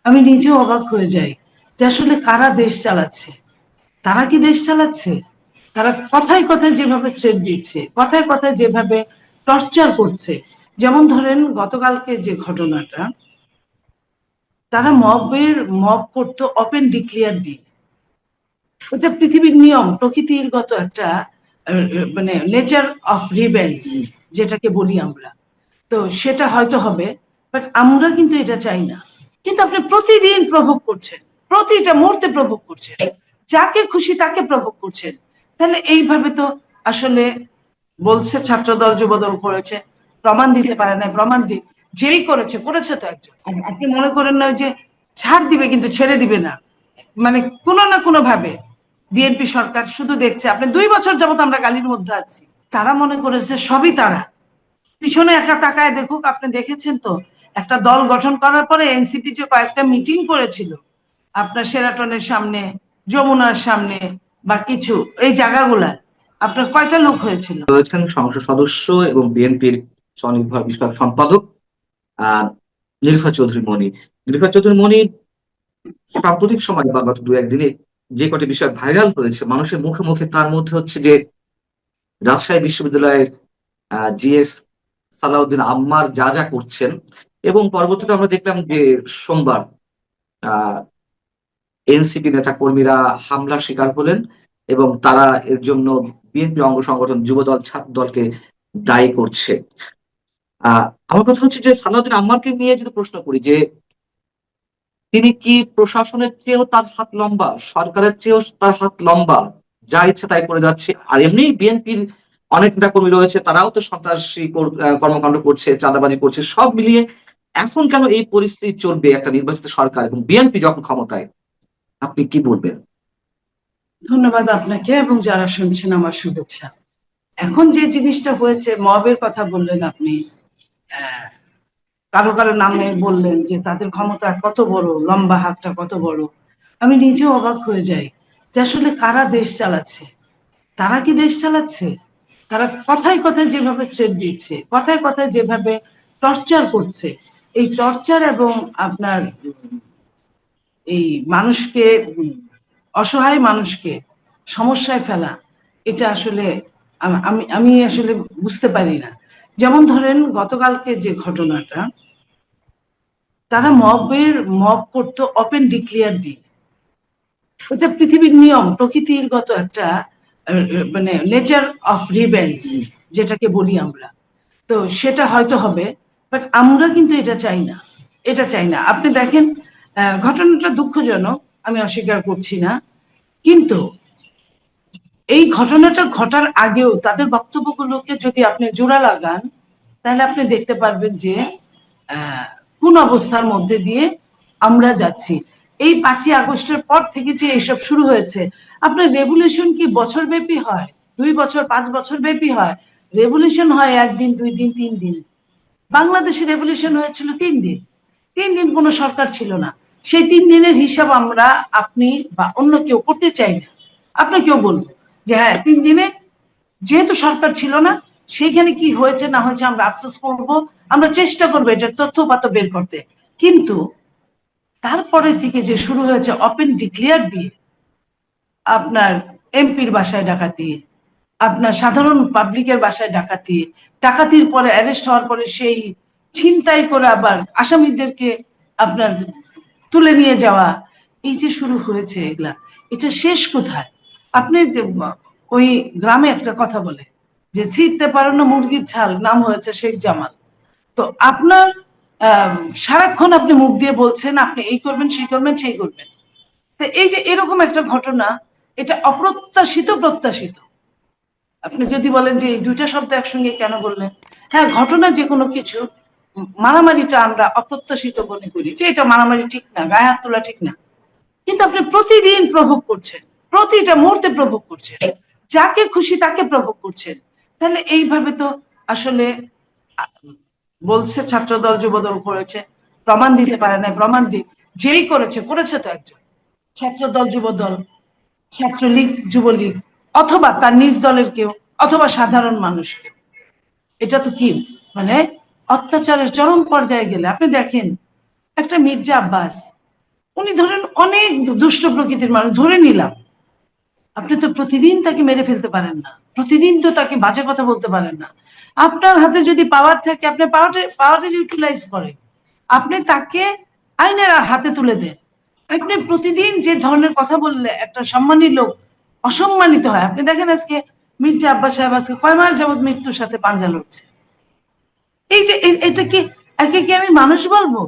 আমি নিজেও অবাক হয়ে যাই যে আসলে কারা দেশ চালাচ্ছে। তারা কি দেশ চালাচ্ছে? তারা কথায় কথায় যেভাবে থ্রেট দিচ্ছে, কথায় কথায় যেভাবে টর্চার করছে, যেমন ধরেন গতকালকে যে ঘটনাটা, তারা মব করতো ওপেন ডিক্লেয়ার দিয়ে। এটা পৃথিবীর নিয়ম, প্রকৃতিগত একটা মানে নেচার অফ রিভেঞ্জ যেটাকে বলি আমরা। তো সেটা হয়তো হবে, বাট আমরা কিন্তু এটা চাই না। কিন্তু আপনি প্রতিদিন প্রভোগ করছেন, প্রতিটা মুহূর্তে প্রভোগ করছেন, যাকে খুশি তাকে প্রভোগ করছেন। তাহলে এইভাবে তো আসলে বলছে ছাত্রদল যুবদল করেছে, প্রমাণ দিতে পারে না, প্রমাণ দিক। যেই করেছে করেছে তো একজন। আপনি মনে করেন না যে ছাড় দিবে কিন্তু ছেড়ে দিবে না, মানে কোনো না কোনো ভাবে বিএনপি সরকার শুধু দেখছে। আপনি 2 বছর যাবত আমরা গালির মধ্যে আছি, তারা মনে করেছে সবই তারা। পিছনে একটা তাকায় দেখুক, আপনি দেখেছেন তো একটা দল গঠন করার পরে এনসিপি যে কয়েকটা মিটিং করেছিল আপনার শেরাটনের সামনে, যমুনার সামনে বা কিছু এই জায়গাগুলায়, আপনার কয়টা লোক হয়েছিল? রয়েছেন সংসদ সদস্য এবং বিএনপির স্বনির্ভর বিষয়ক সম্পাদক আহ নীলুফা চৌধুরী মনি। নীলুফা চৌধুরী মনি সাম্প্রতিক সময় বা গত 2-1 দিনে যে কটি বিষয় ভাইরাল হয়েছে মানুষের মুখে মুখে, তার মধ্যে হচ্ছে যে রাজশাহী বিশ্ববিদ্যালয়ের জিএস সালাউদ্দিন আম্মার যা যা করছেন, এবং পরবর্তীতে আমরা দেখলাম যে সোমবার আহ এনসিপি নেতা কর্মীরা হামলার শিকার হলেন, এবং তারা এর জন্য বিএনপি অঙ্গ সংগঠন যুবদল ছাত্র দলকে দায়ী করছে। আমার কথা হচ্ছে যে সালাউদ্দিন আম্মারকে নিয়ে যদি প্রশ্ন করি যে তিনি কি প্রশাসনের চেয়েও তার হাত লম্বা, সরকারের চেয়েও তার হাত লম্বা, যা ইচ্ছে তাই করে যাচ্ছে। আর এমনি বিএনপির অনেক নেতা কর্মী রয়েছে, তারাও তো সন্ত্রাসী কর্মকাণ্ড করছে, চাঁদাবাজি করছে। সব মিলিয়ে এখন কেন এই পরিস্থিতি চলবে একটা নির্বাচিত সরকার এবং বিএনপি যখন ক্ষমতায়? আপনি কি বলবেন? ধন্যবাদ আপনাকে এবং যারা শুনছেন আমার শুভেচ্ছা। এখন যে জিনিসটা হয়েছে, মবের কথা বললেন আপনি, কারো কারো নামে বললেন যে তাদের ক্ষমতা কত বড়, লম্বা হাতটা কত বড়। আমি নিজেও অবাক হয়ে যাই যে আসলে কারা দেশ চালাচ্ছে। তারা কি দেশ চালাচ্ছে? তারা কথায় কথায় যেভাবে থ্রেট দিচ্ছে, কথায় কথায় যেভাবে টর্চার করছে, এই টর্চার এবং আপনার এই মানুষকে, অসহায় মানুষকে সমস্যায় ফেলা, এটা আসলে আমি আমি আসলে বুঝতে পারি না। যেমন ধরেন গতকালকে যে ঘটনাটা, তারা মব করতো ওপেন ডিক্লেয়ার দিয়ে। এটা পৃথিবীর নিয়ম, প্রকৃতিগত একটা মানে নেচার অফ রিভেঞ্জ যেটাকে বলি আমরা। তো সেটা হয়তো হবে, বাট আমরা কিন্তু এটা চাই না, এটা চাই না। আপনি দেখেন, ঘটনাটা দুঃখজনক, আমি অস্বীকার করছি না, কিন্তু এই ঘটনাটা ঘটার আগেও তাদের বক্তব্যগুলোকে যদি আপনি জোড়া লাগান, তাহলে আপনি দেখতে পারবেন যে কোন অবস্থার মধ্যে দিয়ে আমরা যাচ্ছি। এই 5ই আগস্টের পর থেকে যে এসব শুরু হয়েছে, আপনার রেভলিউশন কি বছর ব্যাপী হয়? 2 বছর 5 বছর ব্যাপী হয়? রেভলিউশন হয় 1 দিন 2 দিন 3 দিন। বাংলাদেশে রেভলিউশন হয়েছিল 3 দিন। 3 দিন কোনো সরকার ছিল না। সেই 3 দিনের হিসাব আমরা, আপনি বা অন্য কেউ করতে চাই না। আপনি কেউ বলবো যে হ্যাঁ 3 দিনে যেহেতু সরকার ছিল না, সেইখানে কি হয়েছে না হয়েছে আমরা আফসোস করব, আমরা চেষ্টা করবো এটার তথ্য পাতা বের করতে। কিন্তু তারপরে থেকে যে শুরু হয়েছে ওপেন ডিক্লেয়ার দিয়ে, আপনার এমপির বাসায় ডাকাতি, আপনার সাধারণ পাবলিকের বাসায় ডাকাতি, ডাকাতির পরে অ্যারেস্ট হওয়ার পরে সেই ছিনতাই করে আবার আসামিদেরকে আপনার তুলে নিয়ে যাওয়া, এই যে শুরু হয়েছে এগুলা, এটা শেষ কোথায়? আপনি ওই গ্রামে একটা কথা বলে যে ছিঁড়তে পারো না মুরগির ছাল, নাম হয়েছে শেখ জামাল। তো আপনার সারাক্ষণ আপনি মুখ দিয়ে বলছেন আপনি এই করবেন সেই করবেন সেই করবেন। তো এই যে এরকম একটা ঘটনা, এটা অপ্রত্যাশিত প্রত্যাশিত। আপনি যদি বলেন যে এই 2টা শব্দ একসঙ্গে কেন বললেন, হ্যাঁ ঘটনা যে কোনো কিছু, মারামারিটা আমরা অপ্রত্যাশিত মনে করি যে এটা মারামারি ঠিক না, গায়ে হাত তোলা ঠিক না। কিন্তু আপনি প্রতিদিন প্রভোগ করছেন, প্রতিটা মুহূর্তে প্রভোগ করছেন, যাকে খুশি তাকে প্রভোগ করছেন। তাহলে এইভাবে তো আসলে বলছে ছাত্রদল যুবদল করেছে, প্রমাণ দিতে পারে না, প্রমাণ দিক। যেই করেছে করেছে তো একজন। ছাত্রদল যুবদল, ছাত্রলীগ যুবলীগ, অথবা তার নিজ দলের কেউ, অথবা সাধারণ মানুষ কেউ। এটা তো কি, মানে অত্যাচারের চরম পর্যায়ে গেলে আপনি দেখেন একটা মির্জা আব্বাস, উনি ধরেন অনেক দুষ্ট প্রকৃতির মানুষ, ধরে নিলাম, আপনি তো প্রতিদিন তাকে মেরে ফেলতে পারেন না, প্রতিদিন তো তাকে বাজে কথা বলতে পারেন না। আপনার হাতে যদি পাওয়ার থাকে, আপনি পাওয়ারের ইউটিলাইজ করেন, আপনি তাকে আইনের হাতে তুলে দেন। আপনি প্রতিদিন যে ধরনের কথা বললে একটা সম্মানী লোক অসম্মানিত হয়। আপনি দেখেন আজকে মির্জা আব্বাস সাহেব আজকে কয় মাস যাবৎ মৃত্যুর সাথে পাঞ্জা লড়ছে। এই যে এটা কি, একে কি আমি মানুষ বলবো?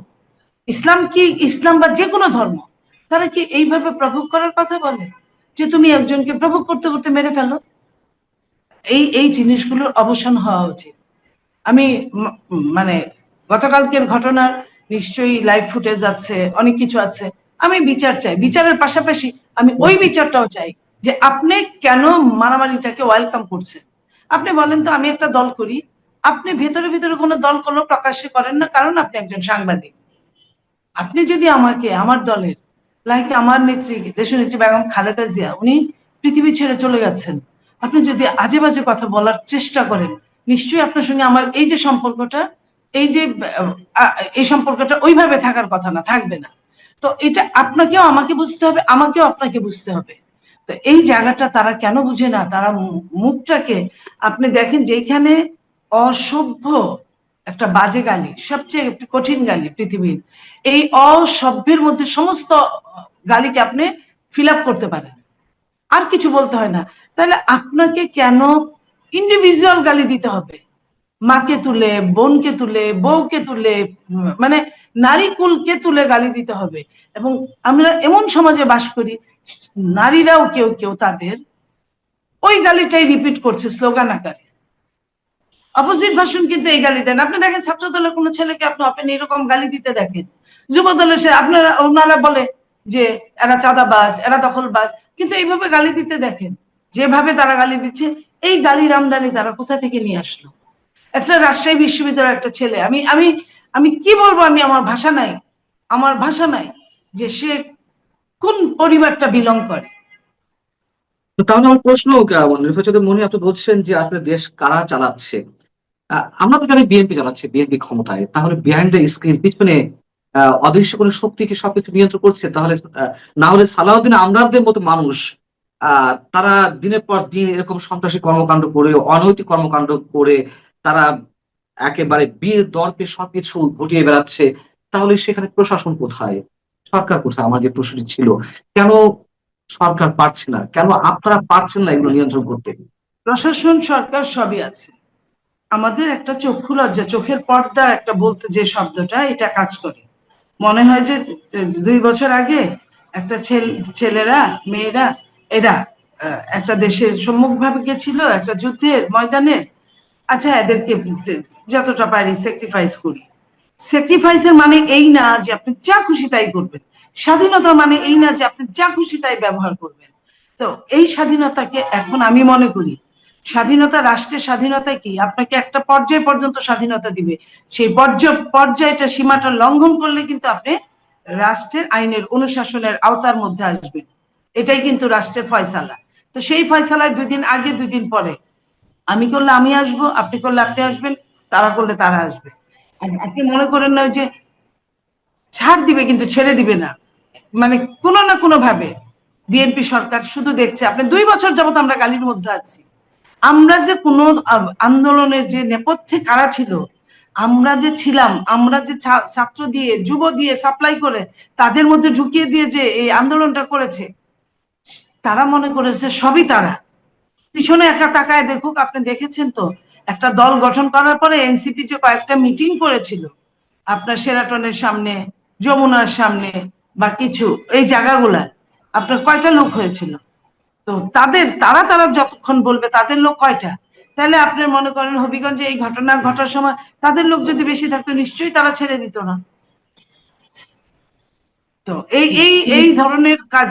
ইসলাম কি, ইসলাম বা যে কোনো ধর্ম, তারা কি এইভাবে প্রভোগ করার কথা বলে যে তুমি একজনকে প্রভোগ করতে করতে মেরে ফেলো? এই এই জিনিসগুলোর অবসান হওয়া উচিত। আমি মানে গতকালকের ঘটনার নিশ্চয়ই লাইভ ফুটেজ আছে, অনেক কিছু আছে। আমি বিচার চাই, বিচারের পাশাপাশি আমি ওই বিচারটাও চাই যে আপনি কেন মারামারিটাকে ওয়েলকাম করছেন। আপনি বলেন তো, আমি একটা দল করি, আপনি ভেতরে ভেতরে কোনো দল করলেও প্রকাশ্যে করেন না, কারণ আপনি একজন সাংবাদিক। আপনি যদি আমাকে, আমার দলের, লাইক আমার নেত্রী, দেশনেত্রী বেগম খালেদা জিয়া, উনি পৃথিবী ছেড়ে চলে গেছেন, আপনি যদি আজে বাজে কথা বলার চেষ্টা করেন, নিশ্চয়ই আপনার সঙ্গে আমার এই যে সম্পর্কটা, এই যে এই সম্পর্কটা ওইভাবে থাকার কথা না, থাকবে না। তো এটা আপনাকেও আমাকে বুঝতে হবে, আমাকেও আপনাকে বুঝতে হবে। তো এই জায়গাটা তারা কেন বুঝে না? তারা মুখটাকে, আপনি দেখেন যেখানে অসভ্য একটা বাজে গালি, সবচেয়ে কঠিন গালি পৃথিবীর, এই অসভ্যের মধ্যে সমস্ত গালিকে আপনি ফিল আপ করতে পারেন, আর কিছু বলতে হয় না। তাহলে আপনাকে কেন ইন্ডিভিজুয়াল গালি দিতে হবে? মাকে তুলে, বোনকে তুলে, বউকে তুলে, মানে নারী কুলকে তুলে গালি দিতে হবে? এবং আমরা এমন সমাজে বাস করি, নারীরাও কেউ কেউ তাদের ওই গালিটাই রিপিট করছে স্লোগান আকারে। অপোজিট ভাষণ কিন্তু এই গালি দেন। আপনি দেখেন ছাত্র দলের কোনো ছেলেকে আপনি ওপেন এরকম গালি দিতে দেখেন, যুব দলে সে আপনারা ওনারা বলে যে এরা চাঁদাবাজ, এরা দখলবাজ, কিন্তু এইভাবে গালি দিতে দেখেন। যেভাবে তারা গালি দিচ্ছে, এই গালির আমদানি তারা কোথা থেকে নিয়ে আসলো? একটা রাজশাহী বিশ্ববিদ্যালয়ের একটা ছেলে, আমি আমি আমি কি বলবো, আমি আমার ভাষা নাই, আমার ভাষা নাই যে সে কোন পরিবারটা বিলং করে। তো তাহলে আমার প্রশ্ন, নির্বাচিত মনি, আপনি বলছেন যে আসলে দেশ কারা চালাচ্ছে? আমরা তো জানি বিএনপি চালাচ্ছে, বিএনপি ক্ষমতায়, তাহলে বিহাইন্ড দ্য স্ক্রিন, পিছনে অদৃশ্য কোনো শক্তি কি সবকিছু নিয়ন্ত্রণ করছে? তাহলে না হলে সালাউদ্দিন আমরাদের মতো মানুষ তারা দিনের পর দিন এরকম সন্ত্রাসী কর্মকাণ্ড করে, অনৈতিক কর্মকাণ্ড করে তারা একেবারে বীর দর্পে সবকিছু ঘটিয়ে বেড়াচ্ছে, তাহলে সেখানে প্রশাসন কোথায়, সরকার কোথায়? আমার যে প্রশ্নটি ছিল, কেন সরকার পারছে না, কেন আপনারা পারছেন না এগুলো নিয়ন্ত্রণ করতে? প্রশাসন, সরকার সবই আছে, আমাদের একটা চক্ষু লজ্জা, চোখের পর্দা একটা বলতে যে শব্দটা, এটা কাজ করে। মনে হয় যে 2 বছর আগে একটা ছেলেরা, মেয়েরা, এরা একটা দেশের সম্মুখ ভাবে গেছিল একটা যুদ্ধের ময়দানে। আচ্ছা, এদেরকে যতটা পারি স্যাক্রিফাইস করি। স্যাক্রিফাইসের মানে এই না যে আপনি যা খুশি তাই করবেন। স্বাধীনতা মানে এই না যে আপনি যা খুশি তাই ব্যবহার করবেন। তো এই স্বাধীনতাকে এখন আমি মনে করি, স্বাধীনতা, রাষ্ট্রের স্বাধীনতা কি, আপনাকে একটা পর্যায় পর্যন্ত স্বাধীনতা দিবে। সেই পর্যায়টা, সীমাটা লঙ্ঘন করলে কিন্তু আপনি রাষ্ট্রের আইনের অনুশাসনের আওতার মধ্যে আসবেন। এটাই কিন্তু রাষ্ট্রের ফয়সালা। তো সেই ফয়সালায় 2 দিন আগে 2 দিন পরে, আমি করলে আমি আসবো, আপনি করলে আপনি আসবেন, তারা করলে তারা আসবে। আপনি মনে করেন না যে ছাড় দিবে কিন্তু ছেড়ে দিবে না, মানে কোনো না কোনো ভাবে বিএনপি সরকার শুধু দেখছে। আপনি 2 বছর যাবত আমরা গালির মধ্যে আছি। আমরা যে কোনো আন্দোলনের যে নেপথ্যে কারা ছিল, আমরা যে ছিলাম, আমরা যে ছাত্র দিয়ে, যুব দিয়ে সাপ্লাই করে তাদের মধ্যে ঢুকিয়ে দিয়ে যে এই আন্দোলনটা করেছে, তারা মনে করেছে সবই তারা। পিছনে একটা তাকায় দেখুক, আপনি দেখেছেন তো একটা দল গঠন করার পরে এনসিপি যে কয়েকটা মিটিং করেছিল আপনার শেরাটনের সামনে, যমুনার সামনে বা কিছু এই জায়গাগুলা, আপনার কয়টা লোক হয়েছিল? তো তারা তারা যতক্ষণ বলবে তাদের লোক কয়টা? তাহলে আপনি মনে করেন হবিগঞ্জে এই ঘটনা ঘটার সময় তাদের লোক যদি বেশি থাকতো, নিশ্চয়ই তারা ছেড়ে দিত না। তো এই এই এই ধরনের কাজ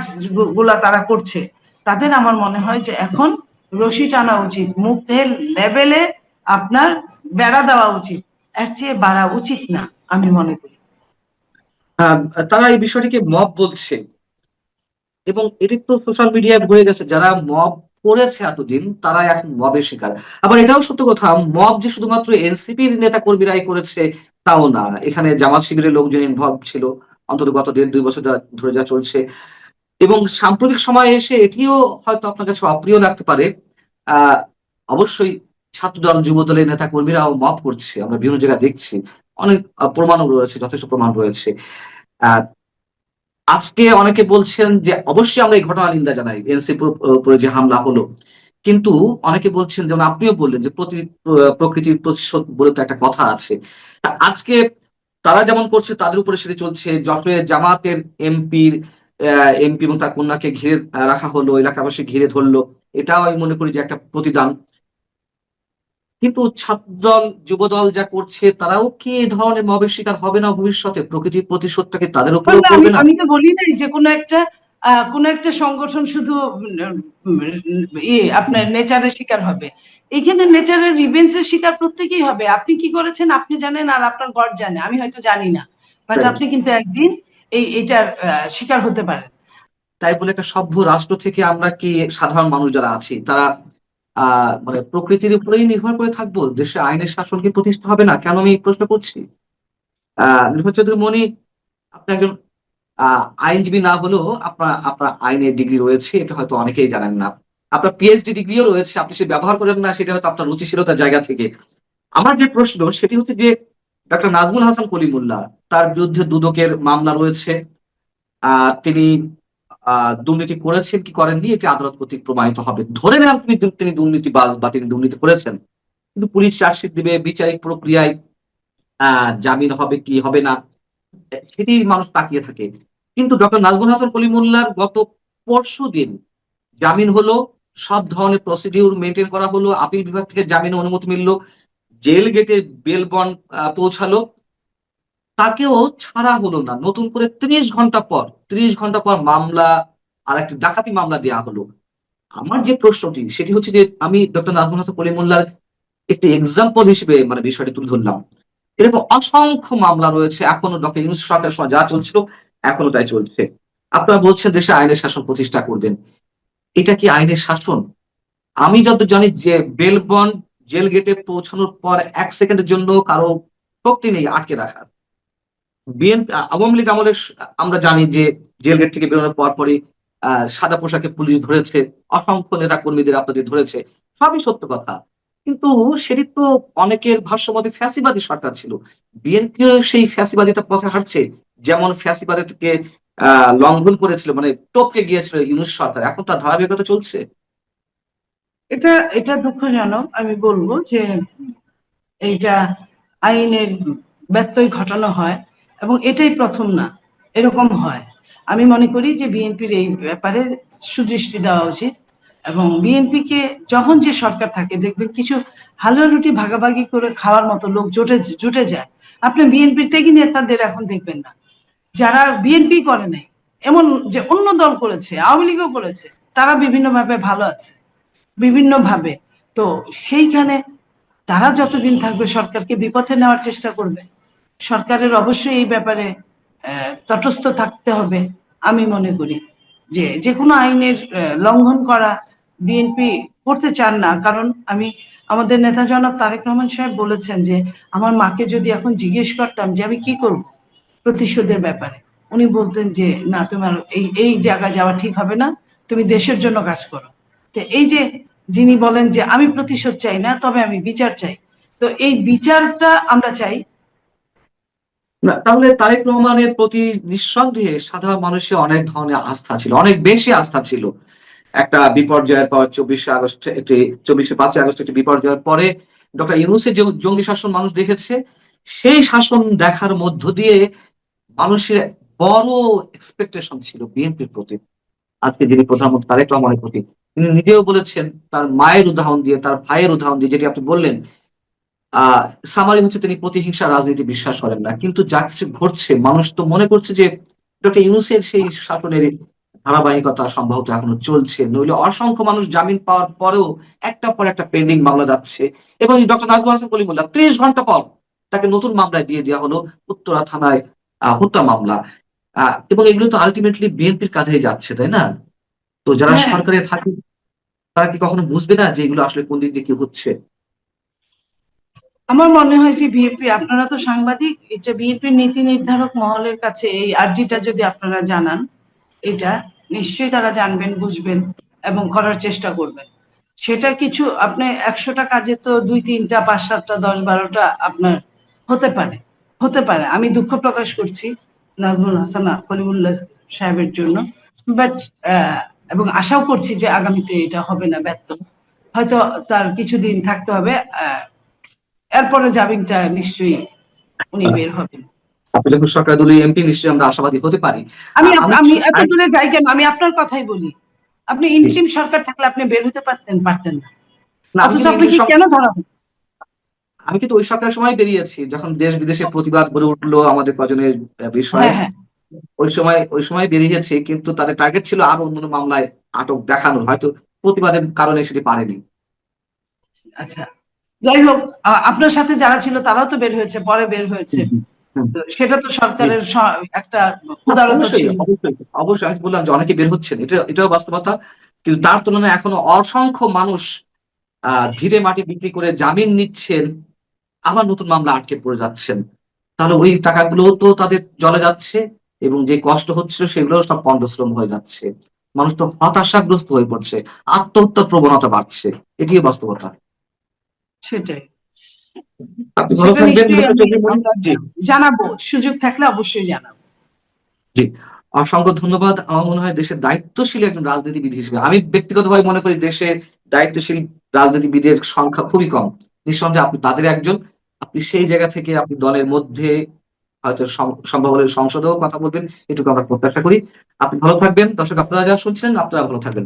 গুলা তারা করছে, তাদের আমার মনে হয় যে এখন রশি টানা উচিত, মুখের লেভেলে আপনার বেড়া দেওয়া উচিত, এর চেয়ে বাড়া উচিত না, আমি মনে করি। আহ, তারা এই বিষয়টিকে মব বলছে, এবং এটি তো সোশ্যাল মিডিয়ায় ঘুরে গেছে, যারা মব করেছে এতদিন তারা এখন মবের শিকার। আবার এটাও সত্য কথা, মব যে শুধুমাত্র এনসিপির নেতা কর্মীরাই করেছে তাও না, এখানে জামাত শিবিরের লোকজন ইনভলভ ছিল, অন্তত গত 1.5-2 বছর ধরে যা চলছে। এবং সাম্প্রতিক সময়ে এসে এটিও হয়তো আপনার কাছে অপ্রিয় লাগতে পারে। আহ অবশ্যই ছাত্রদল, যুবদলের নেতা কর্মীরাও মব করছে, আমরা বিভিন্ন জায়গায় দেখছি। অনেক প্রমাণও রয়েছে, যথেষ্ট প্রমাণ রয়েছে। আহ আজকে অনেকে বলছেন যে অবশ্যই আমরা এই ঘটনা নিন্দা জানাই, এনসিপির উপরে যে হামলা হলো। কিন্তু অনেকে বলছেন, যেমন আপনিও বললেন, যে প্রকৃতির প্রতিশোধ বলে তো একটা কথা আছে। তা আজকে তারা যেমন করছে তাদের উপরে সেটা চলছে। যশোরে জামাতের এমপি এবং তার কন্যাকে ঘিরে রাখা হলো, এলাকাবাসী ঘিরে ধরলো। এটাও আমি মনে করি যে একটা প্রতিদান। কিন্তু ছাত্রদল, যুবদল যা করছে, তারাও কি এই ধরনের মবের শিকার হবে না ভবিষ্যতে? প্রকৃতির প্রতিশোধটা কি তাদের উপরেও না, আমি পড়বে না? আমি তো বলি নাই যে কোনো একটা সংগঠন শুধু আপনার নেচারের শিকার হবে। এখানে নেচারের রিভেন্সের শিকার প্রত্যেকেই হবে। আপনি কি করেছেন আপনি জানেন, আর আপনার গড জানে, আমি হয়তো জানি না, বাট Right. আপনি কিন্তু একদিন এইটার শিকার হতে পারেন। তাই বলে একটা সভ্য রাষ্ট্র থেকে আমরা কি, সাধারণ মানুষ যারা আছি তারা মানে প্রকৃতির উপরেই নির্ভর করে থাকবো? দেশে আইনের শাসন কি প্রতিষ্ঠা হবে না? কেন আমি এই প্রশ্ন করছি? নির্মল চৌধুরী মনি, আপনি একজন আইনজীবী না হলেও আপনার আপনার আইনের ডিগ্রি রয়েছে, এটা হয়তো অনেকেই জানেন না। আপনার পিএইচডি ডিগ্রিও রয়েছে, আপনি সে ব্যবহার করেন না, সেটা হয়তো আপনার রুচিশীলতার জায়গা থেকে। আমার যে প্রশ্ন সেটি হচ্ছে যে, ডক্টর নাজমুল হাসান কলিমুল্লাহ, তার বিরুদ্ধে দুদকের মামলা রয়েছে। তিনি দুর্নীতি করেছেন কি করেননি এটি আদালত কর্তৃক প্রমাণিত হবে। ধরে নেন তিনি দুর্নীতিবাজ বা তিনি দুর্নীতি করেছেন, কিন্তু পুলিশ চার্জশিট দিবে, বিচারিক প্রক্রিয়ায় জামিন হবে কি হবে না সেটি মানুষ তাকিয়ে থাকে। কিন্তু ডক্টর নাজমুল হাসান কলিমুল্লাহর গত পরশুদিন জামিন হলো, সব ধরনের প্রসিডিউর মেনটেন করা হলো, আপিল বিভাগ থেকে জামিনের অনুমতি মিলল, জেল গেটে বেল বন্ড পৌঁছালো, তাকেও ছাড়া হলো না। নতুন করে 30 ঘন্টা পর মামলা, আর একটি ডাকাতি মামলা দেওয়া হলো। আমার যে প্রশ্নটি সেটি হচ্ছে যে, আমি ডক্টর নাজমুল হাসান কলিমুল্লাহর একটি এক্সাম্পল হিসেবে মানে বিষয়টি তুলে ধরলাম। এরকম অসংখ্য মামলা রয়েছে, এখনো ডক্টর ইউনূস সরকারের সময় যা চলছিল এখনো তাই চলছে। আপনারা বলছেন দেশে আইনের শাসন প্রতিষ্ঠা করবেন, এটা কি আইনের শাসন? আমি যত জানি যে বেল বন্ড জেল গেটে পৌঁছানোর পর 1 সেকেন্ডের জন্য কারো শক্তি নেই আটকে রাখার। বিএনপি, আওয়ামী লীগ আমলে আমরা জানি যে জেল গেট থেকে বেরোনোর পরই সাদা পোশাকে পুলিশ ধরেছে, অসংখ্য নেতা কর্মীদের আপনাদের ধরেছে, সবই সত্য কথা। কিন্তু সেটি তো অনেকের ভাষ্যমতে ফ্যাসিবাদী সরকার ছিল। বিএনপিও সেই ফ্যাসিবাদিতা পথে হাঁটছে, যেমন ফ্যাসিবাদকে লঙ্ঘন করেছিল, মানে টপকে গিয়েছিল ইউনূস সরকার, এখন তার ধারাবাহিকতা চলছে। এটা এটা দুঃখজনক, আমি বলবো যে এইটা আইনের ব্যত্যয় ঘটানো হয়, এবং এটাই প্রথম না, এরকম হয়। আমি মনে করি যে বিএনপির এই ব্যাপারে সুদৃষ্টি দেওয়া উচিত, এবং বিএনপিকে যখন যে সরকার থাকে দেখবেন কিছু হালুয়া রুটি ভাগাভাগি করে খাওয়ার মতো লোক জোটে জুটে যায়। আপনি বিএনপির ত্যাগী নেতাদের এখন দেখবেন না, যারা বিএনপি করে নাই, এমন যে অন্য দল করেছে, আওয়ামী লীগও করেছে, তারা বিভিন্নভাবে ভালো আছে, বিভিন্নভাবে। তো সেইখানে তারা যতদিন থাকবে সরকারকে বিপথে নেওয়ার চেষ্টা করবে। সরকারের অবশ্যই এই ব্যাপারে তটস্থ থাকতে হবে। আমি মনে করি যে যে কোনো আইনের লঙ্ঘন করা বিএনপি করতে চান না, কারণ আমাদের নেতা জনাব তারেক রহমান সাহেব বলেছেন যে আমার মাকে যদি এখন জিজ্ঞেস করতাম যে আমি কি করব প্রতিশোধের ব্যাপারে, উনি বলতেন যে না, তোমার এই এই জায়গায় যাওয়া ঠিক হবে না, তুমি দেশের জন্য কাজ করো। তো এই যে যিনি বলেন যে আমি প্রতিশোধ চাই না, তবে আমি বিচার চাই, তো এই বিচারটা আমরা চাই। না, তাহলে তারেক রহমানের প্রতি নিঃসন্দেহে সাধারণ মানুষের অনেক ধরনের আস্থা ছিল, অনেক বেশি আস্থা ছিল। একটা বিপর্যয়ের পর 5ই আগস্ট একটি বিপর্যয়ের পরে ডক্টর ইউনূসের যে জঙ্গি শাসন মানুষ দেখেছে, সেই শাসন দেখার মধ্য দিয়ে মানুষের বড় এক্সপেকটেশন ছিল বিএনপির প্রতি। আজকে যিনি প্রধানমন্ত্রী তারেক রহমানের প্রতি, তিনি নিজেও বলেছেন, তার মায়ের উদাহরণ দিয়ে, তার ভাইয়ের উদাহরণ দিয়ে, যেটি আপনি বললেন, সামারি হচ্ছে তিনি প্রতিহিংসা রাজনীতি বিশ্বাস করেন না। কিন্তু যা কিছু ঘটছে, মানুষ তো মনে করছে যে ডক্টর ইউনূসের সেই শাসনের ধারাবাহিকতা সম্ভবত এখনো চলছে, নইলে অসংখ্য মানুষ জামিন পাওয়ার পরেও একটা পর একটা পেন্ডিং মামলা যাচ্ছে। এবং ডক্টর নাজমুল হাসান কলিমুল্লাহ 30 ঘন্টা পর তাকে নতুন মামলায় দিয়ে দেওয়া হলো, উত্তরা থানায় হত্যা মামলা। এবং এগুলো তো আলটিমেটলি বিএনপির কাঁধেই যাচ্ছে, তাই না? তো যারা হ্যাঁ, সরকারে থাকে তারা কি কখনো বুঝবে না যে এগুলো আসলে কোন দিক দিয়ে কি হচ্ছে? আমার মনে হয় যে বিএনপি, আপনারা তো সাংবাদিক, এটা বিএনপির নীতি নির্ধারক মহলের কাছে এই আর্জিটা যদি আপনারা জানান, এটা নিশ্চয়ই তারা জানবেন, বুঝবেন এবং করার চেষ্টা করবেন। সেটা কিছু আপনি 100টা কাজে তো 2-3টা 5-7টা 10-12টা আপনার হতে পারে, হতে পারে। আমি দুঃখ প্রকাশ করছি নাজমুল হাসান খলিমুল্লাহ সাহেবের জন্য, বাট এবং আশাও করছি যে আগামীতে এটা হবে না, ব্যর্থ হয়তো তার কিছুদিন থাকতে হবে, এরপরে জামিনটা নিশ্চয়ই উনি বের হবেন। আপনি যখন সরকার দলীয় এমপি, নিশ্চয়ই আমরা আশাবাদী হতে পারি। আমি আমি আমি এত দূরে যাই কেন, আমি আপনার কথাই বলি। আপনি ইন্টিম সরকার থাকলে আপনি বের হতে পারতেন, পারতেন না, না, আমি অথচ কিন্তু আপনাকে কেন ধরা হলো? আমি কিন্তু ওই সরকারের সময় বেরিয়েছি, যখন দেশ বিদেশে প্রতিবাদ গড়ে উঠলো আমাদের কজনের বিষয়ে। হ্যাঁ, হ্যাঁ, ওই সময় বেরিয়েছি, কিন্তু তাদের টার্গেট ছিল আরো অন্যান্য মামলায় আটক দেখানোর, হয়তো প্রতিবাদের কারণে সেটি পারেনি। আচ্ছা, যাই হোক, আপনার সাথে যারা ছিল তারাও তো বের হয়েছে, পরে বের হয়েছে, হুম, হুম, হুম। তো সেটা তো জি। সরকারের একটা না, উদারতা অবশ্যই ছিল। অবশ্যই অবশ্যই, আমি তো বললাম যে অনেকে বের হচ্ছেন, এটাও বাস্তবতা। কিন্তু তার তুলনায় এখনো অসংখ্য মানুষ ভিড়ে মাটি বিক্রি করে জামিন নিচ্ছেন, আবার নতুন মামলা আটকে পড়ে যাচ্ছেন। তাহলে ওই টাকাগুলো তো তাদের জলে যাচ্ছে, এবং যে কষ্ট হচ্ছিল সেগুলো সব পণ্ডশ্রম হয়ে যাচ্ছে। মানুষ তো হতাশাগ্রস্ত হয়ে পড়ছে, আত্মহত্যার প্রবণতা বাড়ছে। এটিই বাস্তবতা। সেটাই, আপনি ভালো সেটা থাকবেন, নিশ্চয়ই নিরুপা চৌধুরী মনি। আমরা জি। জানাবো, সুযোগ থাকলে অবশ্যই জানাবো। জি, অসংখ্য ধন্যবাদ। আমার মনে হয় দেশের দায়িত্বশীল একজন রাজনীতিবিদ হিসেবে, আমি ব্যক্তিগতভাবে মনে করি দেশের দায়িত্বশীল রাজনীতিবিদের সংখ্যা খুবই কম। নিঃসন্দেহে আপনি তাদের একজন। আপনি সেই জায়গা থেকে আপনি দলের মধ্যে হয়তো সম্ভব হলে সংসদেও কথা বলবেন, এটুকু আমরা প্রত্যাশা করি। আপনি ভালো থাকবেন। দর্শক, আপনারা যারা শুনছিলেন, আপনারা ভালো থাকবেন।